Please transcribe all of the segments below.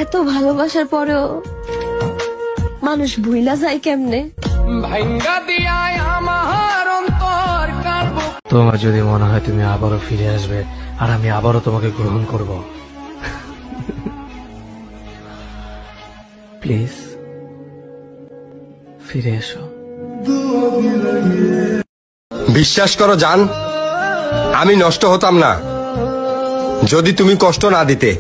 এত ভালোবাসার পরেও মানুষ ভুইলা যায় কেমনে? তোমার যদি মনে হয় তুমি আবারও ফিরে আসবে আর আমি আবারও তোমাকে গ্রহণ করব, প্লিজ ফিরে এসো। বিশ্বাস করো জান, আমি নষ্ট হতাম না যদি তুমি কষ্ট না দিতে।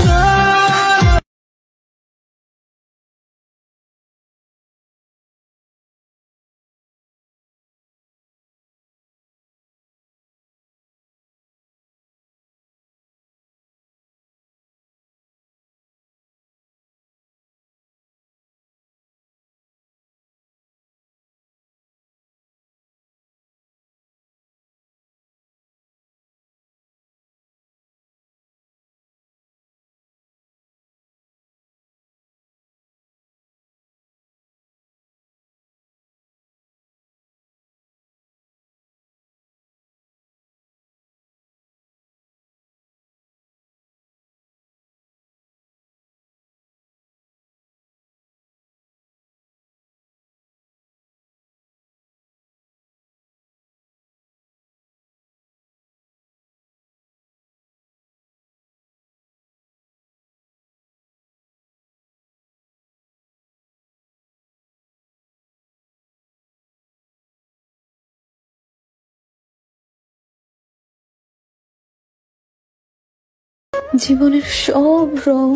জীবনের সব রং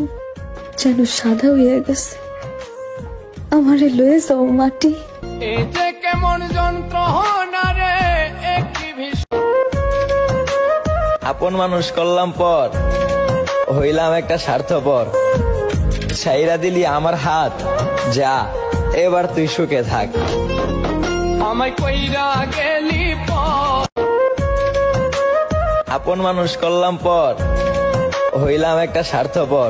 যেন সাদা হয়ে গেছে। আমারে লয়ে যাও মাটি। আপন মানুষ করলাম পর, হইলাম একটা স্বার্থপর। ছাইরা দিলি আমার হাত, যা এবার তুই সুখে থাক। আমায় কইরা গেলি পর, আপন মানুষ করলাম পর, হইলাম একটা স্বার্থপর।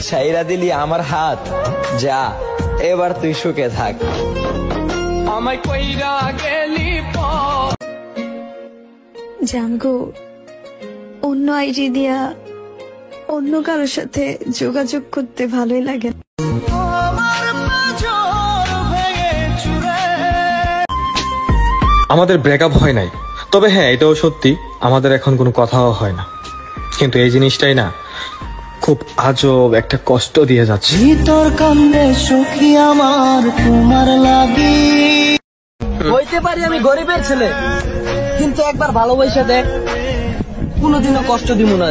ছাইরা দিলি আমার হাত, যা এবার তুই সুখে থাক। আমায় কইরা গেলি পর। জানগো, অন্য আইডি দিয়া অন্য কারোর সাথে যোগাযোগ করতে ভালোই লাগে। আমাদের ব্রেকআপ হয় নাই, তবে হ্যাঁ এটাও সত্যি আমাদের এখন কোনো কথাও হয় না। কিন্তু এই জিনিসটাই না খুব আজব একটা কষ্ট দিয়ে যাচ্ছে। তোর কান্দে সুখী আমার তোমার লাগি। হইতে পারি আমি গরিবের ছেলে, কিন্তু একবার ভালোবাসা দেখ, কোনোদিনও কষ্ট দিব না।